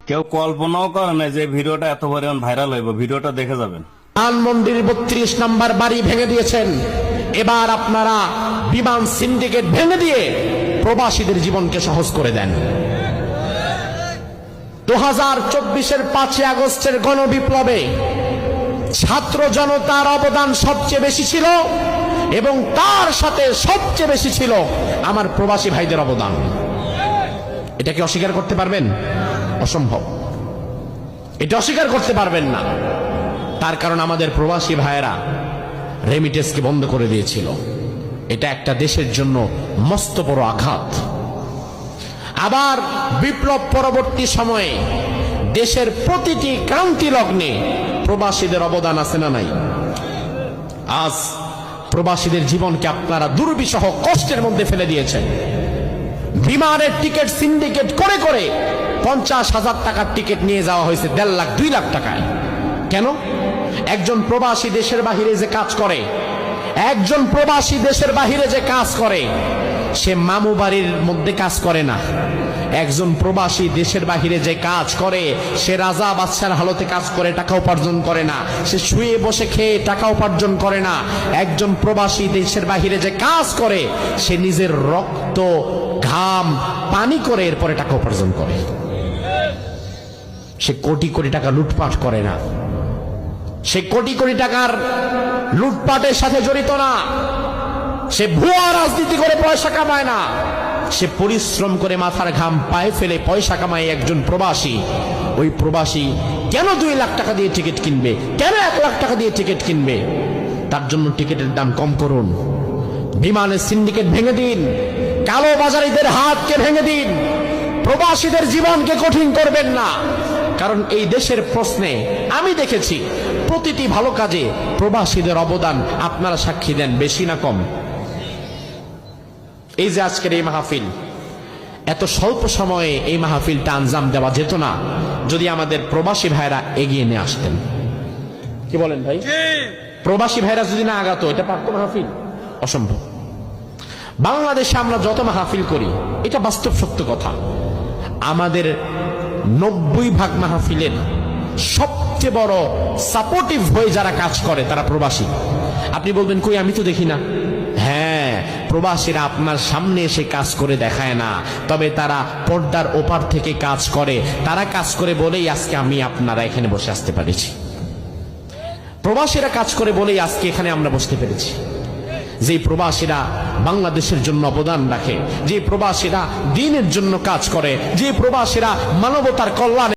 কেউ কল্পনাও করে না যে ভিডিওটা এত পরিমাণ ভাইরাল হইব। ভিডিওটা দেখে যাবেন। ধানমন্ডির 32 নম্বর বাড়ি ভেঙে দিয়েছেন, এবার আপনারা বিমান সিন্ডিকেট ভেঙে দিয়ে প্রবাসীদের জীবনকে সহজ করে দেন। 2024-এর 5 আগস্টের গণবিপ্লবে ছাত্র জনতার অবদান সবচেয়ে বেশি ছিল এবং তার সাথে সবচেয়ে বেশি ছিল আমার প্রবাসী ভাইদের অবদান। এটাকে অস্বীকার করতে পারবেন? অসম্ভব। এটা অস্বীকার করতে পারবেন না। তার কারণ আমাদের প্রবাসী ভাইয়েরা রেমিটেন্সকে বন্ধ করে দিয়েছিল। এটা একটা দেশের জন্য মস্ত বড় আঘাত। আবার বিপ্লব পরবর্তী সময়ে দেশের প্রতিটি ক্রান্তি লগ্নে প্রবাসীদের অবদান আছে না নাই? আজ প্রবাসীদের জীবনকে আপনারা দুর্বিষহ কষ্টের মধ্যে ফেলে দিয়েছেন। বিমানের টিকিট সিন্ডিকেট করে করে 50,000 টাকার টিকিট নিয়ে যাওয়া হয়েছে 1.5 লাখ 2 লাখ টাকায়। কেন? একজন প্রবাসী দেশের বাহিরে যে কাজ করে, একজন প্রবাসী দেশের বাহিরে যে কাজ করে, সে মামু বাড়ির মধ্যে কাজ করে না। একজন প্রবাসী দেশের বাহিরে যে কাজ করে, সে রাজা বাদশার হালতে কাজ করে টাকা উপার্জন করে না। সে শুয়ে বসে খেয়ে টাকা উপার্জন করে না। একজন প্রবাসী দেশের বাহিরে যে কাজ করে, সে নিজের রক্ত ঘাম পানি করে এরপরে টাকা উপার্জন করে। সে কোটি কোটি টাকা লুটপাট করে না। সে কোটি কোটি টাকার লুটপাটের সাথে জড়িত না। সে ভুয়া রাজনীতি করে পয়সা কামায় না। সে পরিশ্রম করে মাথার ঘাম পায়ে ফেলে পয়সা কামায় একজন প্রবাসী। ওই প্রবাসী কেন 2 লাখ টাকা দিয়ে টিকিট কিনবে? কেন 1 লাখ টাকা দিয়ে টিকিট কিনবে? তার জন্য টিকিটের দাম কম করুন। বিমানের সিন্ডিকেট ভেঙে দিন। কালো বাজারিদের হাতকে ভেঙে দিন। প্রবাসীদের জীবনকে কঠিন করবেন না। কারণ এই দেশের প্রশ্নে আমি দেখেছি প্রতিটি ভালো কাজে প্রবাসীদের অবদান আপনারা সাক্ষী দেন, বেশি না কম? এই যে আজকের এই মাহফিল, এত স্বল্প সময়ে এই মাহফিলটা আঞ্জাম দেওয়া যেত না যদি আমাদের প্রবাসী ভাইরা এগিয়ে নিয়ে আসতেন। কি বলেন ভাই? প্রবাসী ভাইরা যদি না আগাতো, এটা পারতো মাহফিল? অসম্ভব। বাংলাদেশে আমরা যত মাহফিল করি, এটা বাস্তব সত্য কথা, আমাদের 90% মাহফিলের সবচেয়ে বড় সাপোর্টিভ হয়ে যারা কাজ করে তারা প্রবাসী। আপনি বলবেন কই, আমি তো দেখি না। হ্যাঁ, প্রবাসীরা আপনার সামনে এসে কাজ করে দেখায় না, তবে তারা পর্দার ওপার থেকে কাজ করে। তারা কাজ করে বলেই আজকে আমি আপনারা এখানে বসে আসতে পেরেছি। প্রবাসীরা কাজ করে বলেই আজকে এখানে আমরা বসতে পেরেছি। যে প্রবাসীরা বাংলাদেশের জন্য অবদান রাখে, যে প্রবাসীরা দ্বীনের জন্য কাজ করে, যে প্রবাসীরা মানবতার কল্যাণে